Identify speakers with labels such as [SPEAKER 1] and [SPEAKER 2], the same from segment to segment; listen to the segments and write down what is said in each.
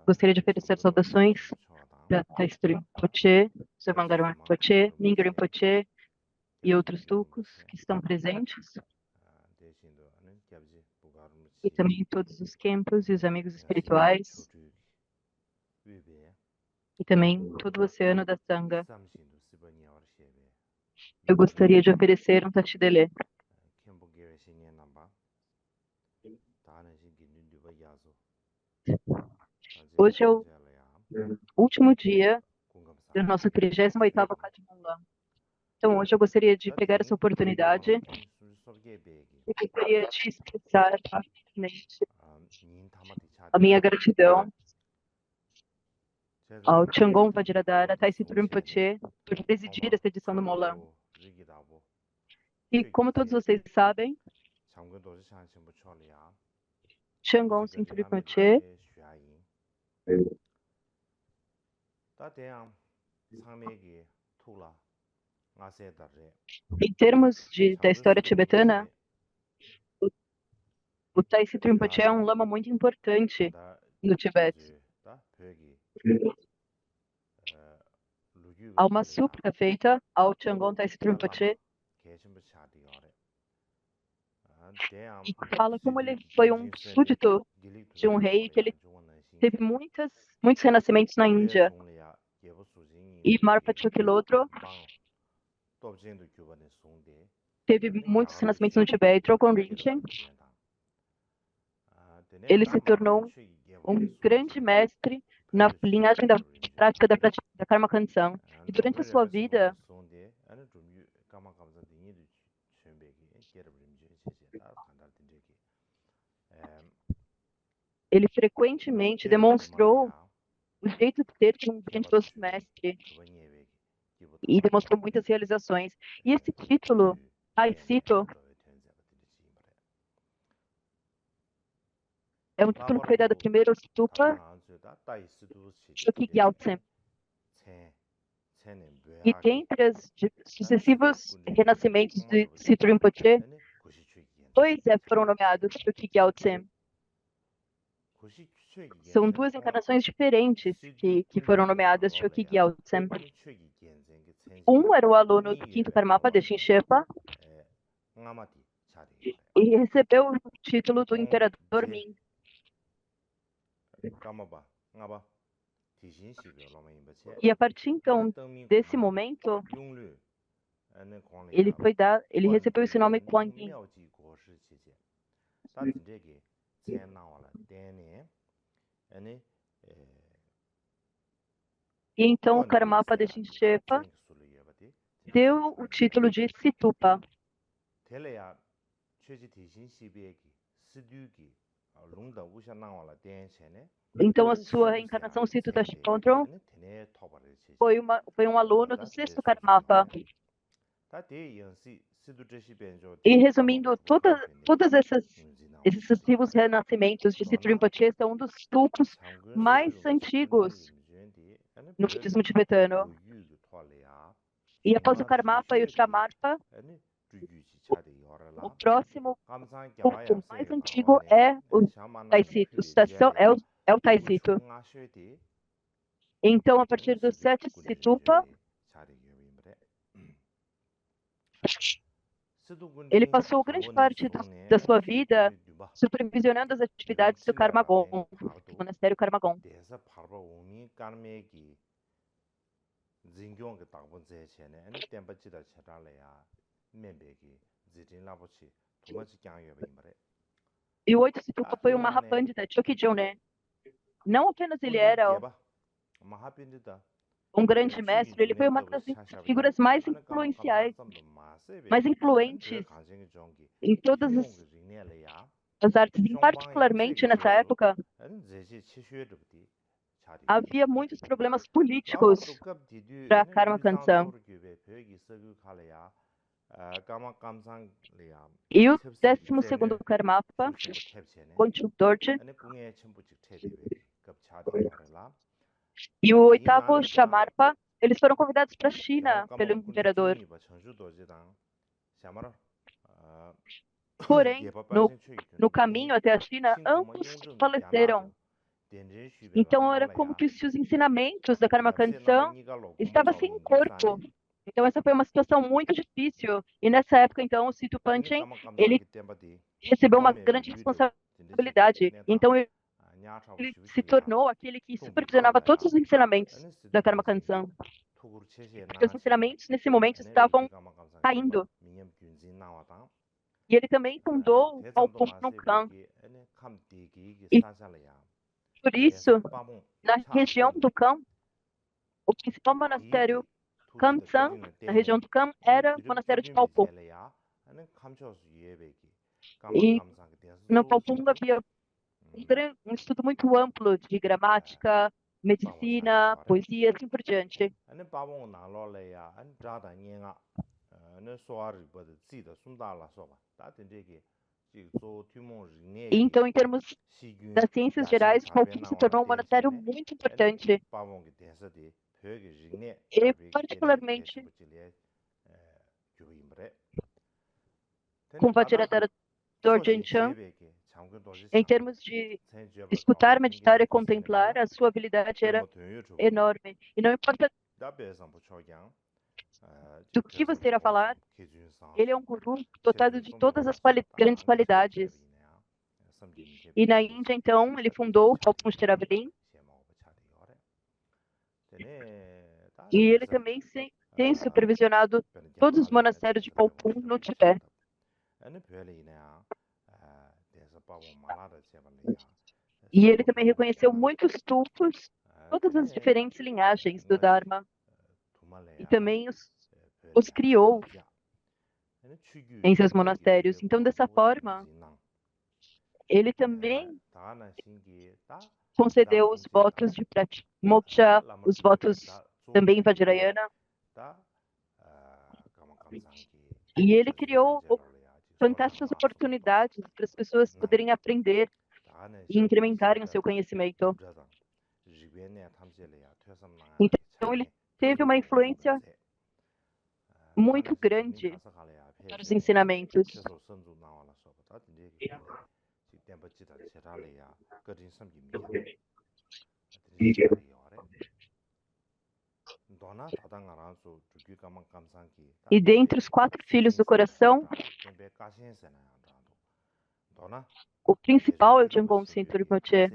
[SPEAKER 1] Gostaria de oferecer saudações para Taisri Rinpoche, Samangaram Rinpoche, Mingyur Rinpoche e outros tucos que estão presentes, e também todos os Khenpos e os amigos espirituais, e também todo o oceano da Sangha. Eu gostaria de oferecer um Tashidele. Hoje é o último dia do nosso 38º Kadmula. Então, hoje eu gostaria de pegar essa oportunidade e gostaria de expressar rapidamente a minha gratidão ao Changon Vajradhara Taisri Rinpoche por presidir essa edição do Molam. E como todos vocês sabem, Changon Taisri Rinpoche em termos da história tibetana, o Taisri Rinpoche é um lama muito importante no Tibete. Há uma súplica feita ao Changon Taisri Rinpoche e fala como ele foi um súdito de um rei, que ele teve muitos renascimentos na Índia. E Marpa Chokilodro teve muitos renascimentos no Tibete. E Trokon Rinchen, ele se tornou um grande mestre na linhagem da prática da Karma Kansan. E durante a sua vida, ele frequentemente demonstrou o jeito de ser de um grande mestre e demonstrou muitas realizações. E esse título, Taisito, é um título que foi dado primeiro ao Stupa Chokyi Gyaltsen. E dentre os sucessivos renascimentos de Sito Rinpoche, dois foram nomeados Chokyi Gyaltsen. São duas encarnações diferentes que foram nomeadas Chokyi Gyaltsen. Um era o aluno do quinto Karmapa, Deshin Shepa, e recebeu o título do Imperador Ming. E a partir então desse momento, ele recebeu esse nome Kuan Yin. E então o Karmapa Deshin Shepa deu o título de Situpa. Então a sua reencarnação, Situ Tashipontron, foi um aluno do sexto Karmapa. E resumindo, todos esses sucessivos renascimentos de Situ Rinpoche são um dos tulcos mais antigos no budismo tibetano. E após o Karmapa e o Shamarpa, o próximo culto mais antigo é o Taisito. É o Taisito. Então, a partir do 7 Situpa, ele passou grande parte da sua vida supervisionando as atividades do Karmagon, do monastério Karmagon. E o 8 Situpa foi o Mahabandita Chokijone. Não apenas ele era um grande mestre, ele foi uma das figuras mais influenciais, mais influentes em todas as artes, e particularmente nessa época, havia muitos problemas políticos para a Karma Kansan. E o 12º Karmapa, Gonchuk Dorje, e o 8º Shamarpa, eles foram convidados para a China pelo imperador. Porém, no caminho até a China, ambos faleceram Então, era como que se os ensinamentos da Karma Kansan estavam sem corpo. Então, essa foi uma situação muito difícil. E nessa época, então, o Situ Panchen, ele recebeu uma grande responsabilidade. Então, ele se tornou aquele que supervisionava todos os ensinamentos da Karma Kansan. Porque os ensinamentos, nesse momento, estavam caindo. E ele também fundou o Palpum no Khan. E por isso, na região do Khan, o principal monastério Kamsan, na região do Kham, era o monastério de Palpum. E no Palpum havia um estudo muito amplo de gramática, medicina, poesia, assim por diante. E então, em termos das ciências gerais, Palpum se tornou um monastério muito importante. E, particularmente, com Vajradhara Dorjen Chan, em termos de escutar, meditar e contemplar, a sua habilidade era enorme. E não importa do que você irá falar, ele é um guru dotado de todas as grandes qualidades. E na Índia, então, ele fundou o Palpum Shiravalin. E ele também tem supervisionado todos os monastérios de Palpum no Tibete. E ele também reconheceu muitos tulpas, todas as diferentes linhagens do Dharma. E também os criou em seus monastérios. Então, dessa forma, ele também concedeu os votos de moksha, os votos também Vajrayana. E ele criou fantásticas oportunidades para as pessoas poderem aprender e incrementarem o seu conhecimento. Então, ele teve uma influência muito grande para os ensinamentos. E dentre os 4 filhos do coração, o principal é o Jamgon Sintur Rinpoche.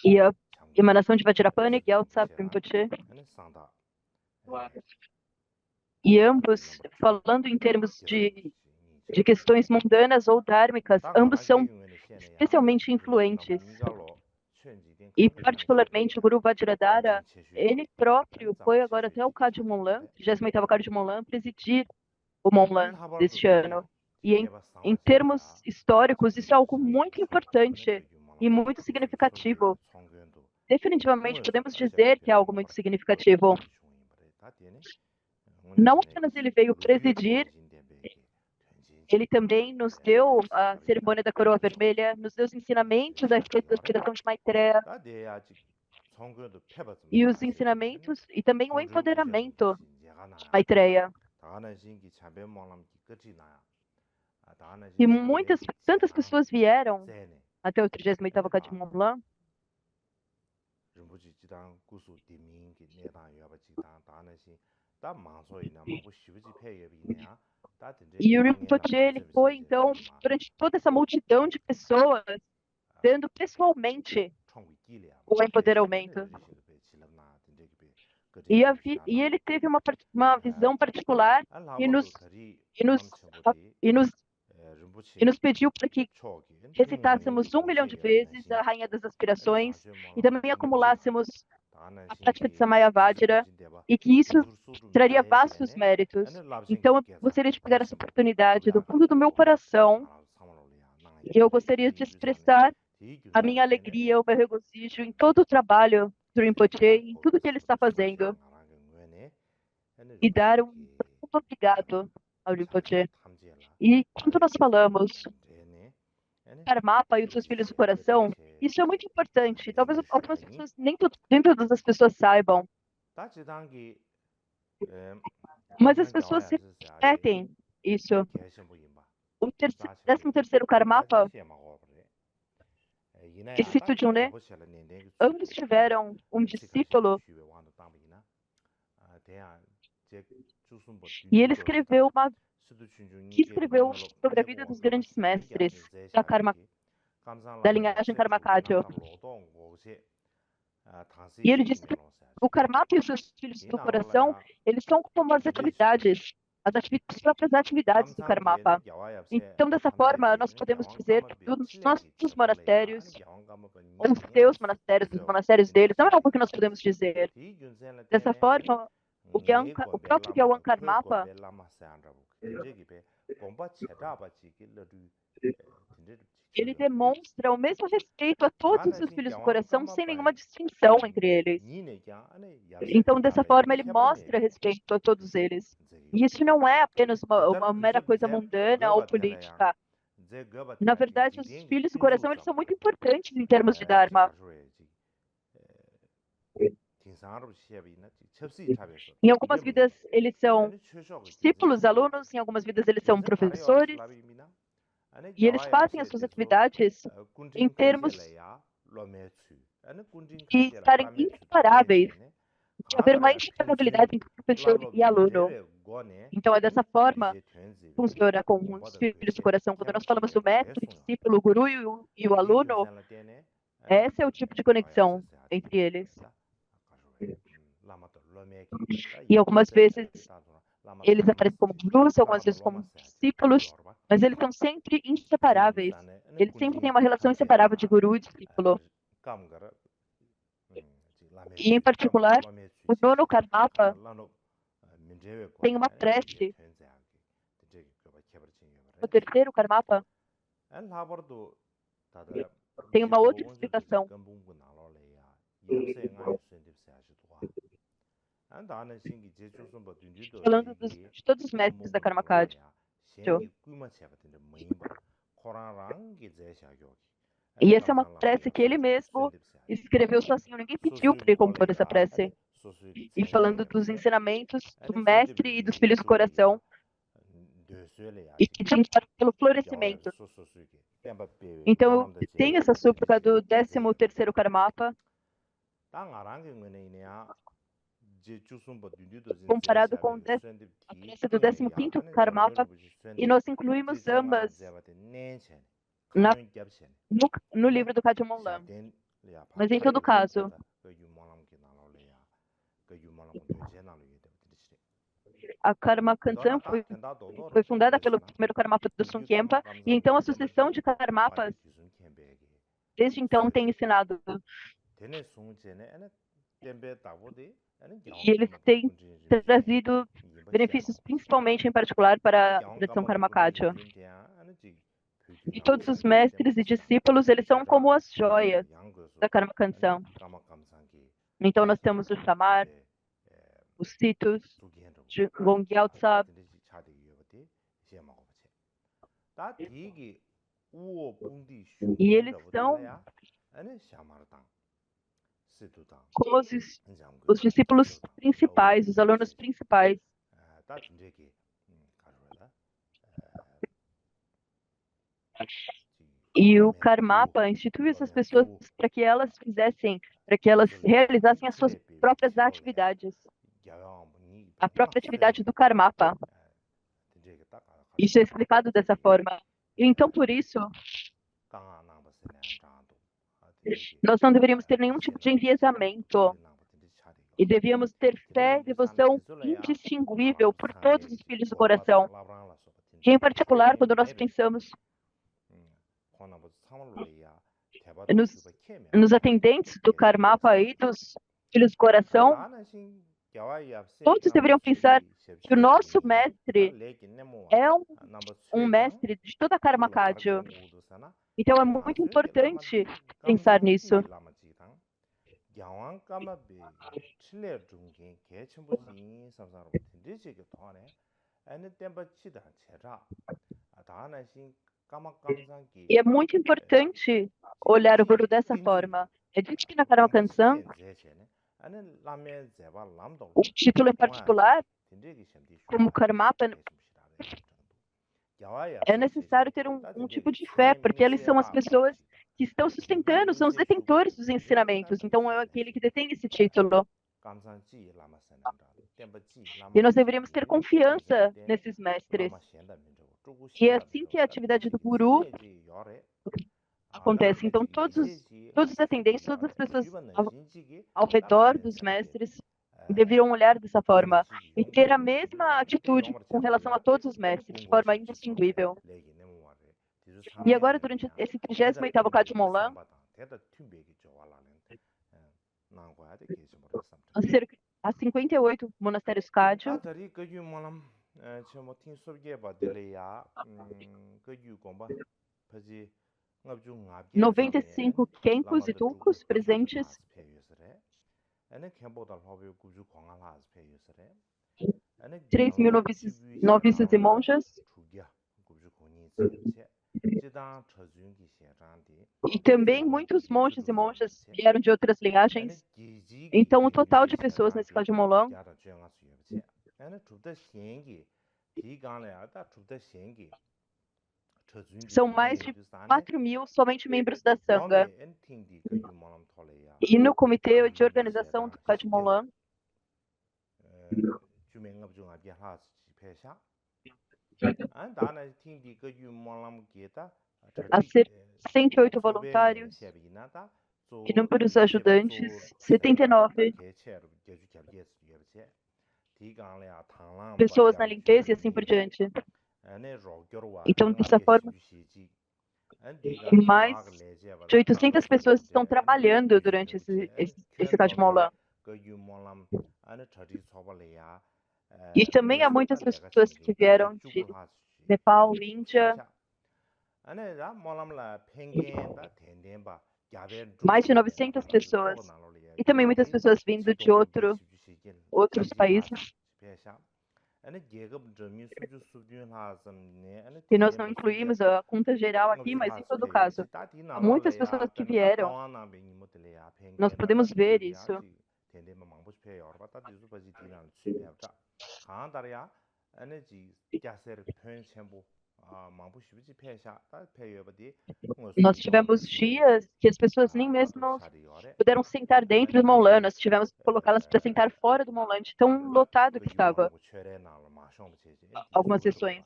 [SPEAKER 1] E a emanação de Vajrapani, Gyaltsab Rinpoche. E ambos, falando em termos de questões mundanas ou dhármicas, ambos são especialmente influentes. E, particularmente, o Guru Vajradhara, ele próprio foi agora até o Kadju Monlam, 38º Kadju Monlam, presidir o Monlam deste ano. E, em termos históricos, isso é algo muito importante e muito significativo. Definitivamente, podemos dizer que é algo muito significativo. Não apenas ele veio presidir, ele também nos deu a cerimônia da coroa vermelha, nos deu os ensinamentos a respeito da aspiração de Maitreya, e os ensinamentos, e também o empoderamento de Maitreya. E tantas pessoas vieram até o 38º Kadju Monlam. E o Rinpoche, ele foi, então, durante toda essa multidão de pessoas, dando pessoalmente o empoderamento. E ele teve uma visão particular e nos pediu para que recitássemos 1 milhão de vezes a Rainha das Aspirações e também acumulássemos a prática de Samayavajra, e que isso traria vastos méritos. Então, eu gostaria de pegar essa oportunidade do fundo do meu coração, e eu gostaria de expressar a minha alegria, o meu regozijo em todo o trabalho do Rinpoche, em tudo que ele está fazendo, e dar um muito obrigado ao Rinpoche. E quando nós falamos Karmapa e os seus filhos do coração, isso é muito importante. Talvez algumas pessoas, nem todas as pessoas saibam. Mas as pessoas repetem Isso. O 13º Karmapa, que cito Junne, ambos tiveram um discípulo e ele escreveu sobre a vida dos grandes mestres da linhagem Karmakatya. E ele disse que o Karmapa e os seus filhos do coração, eles são como as próprias atividades do Karmapa. Então, dessa forma, nós podemos dizer que dos nossos monastérios, ou os seus monastérios, os monastérios deles, não é algo que nós podemos dizer. Dessa forma, o próprio Gyawan Karmapa, ele demonstra o mesmo respeito a todos os seus filhos do coração, sem nenhuma distinção entre eles. Então, dessa forma, ele mostra respeito a todos eles. E isso não é apenas uma mera coisa mundana ou política. Na verdade, os filhos do coração, eles são muito importantes em termos de Dharma. Em algumas vidas, eles são discípulos, alunos, em algumas vidas, eles são professores, e eles fazem as suas atividades em termos de estarem inseparáveis, de haver uma inseparabilidade entre professor e aluno. Então, é dessa forma que funciona com os filhos do coração. Quando nós falamos do mestre, discípulo, o guru e o aluno, esse é o tipo de conexão entre eles. E algumas vezes eles aparecem como gurus, algumas vezes como discípulos, mas eles são sempre inseparáveis. Eles sempre têm uma relação inseparável de guru e discípulo. E, em particular, o nono Karmapa tem uma prece. O terceiro Karmapa tem uma outra explicação. Falando de todos os mestres da Karmakatya. E essa é uma prece que ele mesmo escreveu sozinho. Ninguém pediu para ele compor essa prece. E falando dos ensinamentos do mestre e dos filhos do coração, e pedindo pelo florescimento. Então, eu tenho essa súplica do 13º Karmapa, comparado com a prece do 15º Karmapa, e nós incluímos ambas no livro do Kadjimon. Mas, em todo caso, a Karma Kansan foi fundada pelo primeiro Karmapa do Sungkyempa, e então a sucessão de Karmapas, desde então, tem ensinado. E eles têm trazido benefícios, principalmente, em particular, para a tradição Karmakatya. E todos os mestres e discípulos, eles são como as joias da Karma Kansan. Então, nós temos o Shamar, os Citos, de Gongyal Tsab. E eles são como os discípulos principais, os alunos principais. E o Karmapa instituiu essas pessoas para que elas realizassem as suas próprias atividades. A própria atividade do Karmapa. Isso é explicado dessa forma. E então, por isso, nós não deveríamos ter nenhum tipo de enviesamento. E devíamos ter fé e devoção indistinguível por todos os filhos do coração. E, em particular, quando nós pensamos nos atendentes do Karmapa e dos filhos do coração, todos deveriam pensar que o nosso mestre é um mestre de toda a Karmakatya. Então, é muito importante pensar nisso. E é muito importante olhar o Guru dessa forma. É dito que na Karma Kansan, o título em particular, como Karmapa, é necessário ter um tipo de fé, porque eles são as pessoas que estão sustentando, são os detentores dos ensinamentos. Então, é aquele que detém esse título. E nós deveríamos ter confiança nesses mestres. E é assim que a atividade do guru acontece. Então, todos os atendentes, todas as pessoas ao redor dos mestres deveriam olhar dessa forma e ter a mesma atitude com relação a todos os mestres, de forma indistinguível. E agora, durante esse 38º Kajumon, há 58 monastérios Kagyu, 95 Khempos e Tulkus presentes, 3.000 noviços e monjas, e também muitos monges e monjas vieram de outras linhagens. Então, o total de pessoas nesse Kajumon são mais de 4.000 somente membros da Sangha. E no comitê de organização do Kajumon, há 108 voluntários, inúmeros ajudantes, 79 pessoas na limpeza e assim por diante. Então, dessa forma, mais de 800 pessoas estão trabalhando durante esse Kajumon. E também há muitas pessoas que vieram de Nepal, Índia, mais de 900 pessoas, e também muitas pessoas vindo de outros países. E nós não incluímos a conta geral aqui, mas em todo caso, há muitas pessoas que vieram. Nós podemos ver isso. Nós tivemos dias que as pessoas nem mesmo puderam sentar dentro do Monlan, nós tivemos que colocá-las para sentar fora do Monlan, de tão lotado que estava. Algumas sessões.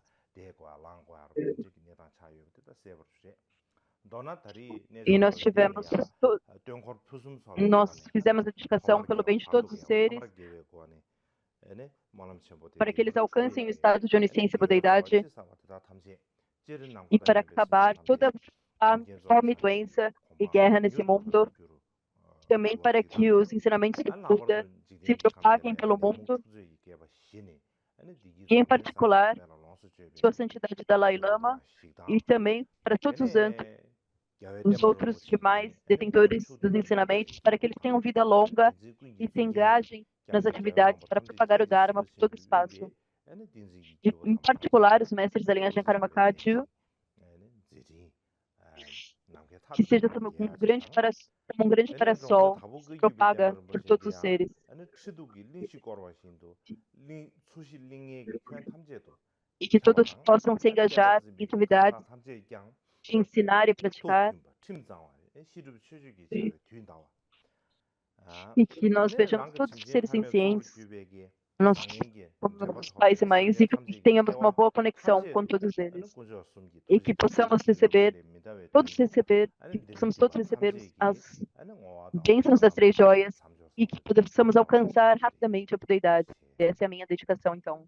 [SPEAKER 1] E nós fizemos a dedicação pelo bem de todos os seres, para que eles alcancem o estado de onisciência e budeidade, e para acabar toda a fome, doença e guerra nesse mundo, também para que os ensinamentos do Buda se propaguem pelo mundo, e em particular, Sua Santidade Dalai Lama, e também para todos os outros demais detentores dos ensinamentos, para que eles tenham vida longa e se engajem nas atividades para propagar o Dharma por todo o espaço. E, em particular, os mestres da linhagem Karma Kagyu, que seja como um grande parasol que se propaga por todos os seres. E que todos possam se engajar em atividades de ensinar e praticar. E que nós vejamos todos os seres sencientes, nossos pais e mães, e que tenhamos uma boa conexão com todos eles. E que possamos todos receber as bênçãos das 3 joias, e que possamos alcançar rapidamente a budeidade. Essa é a minha dedicação, então.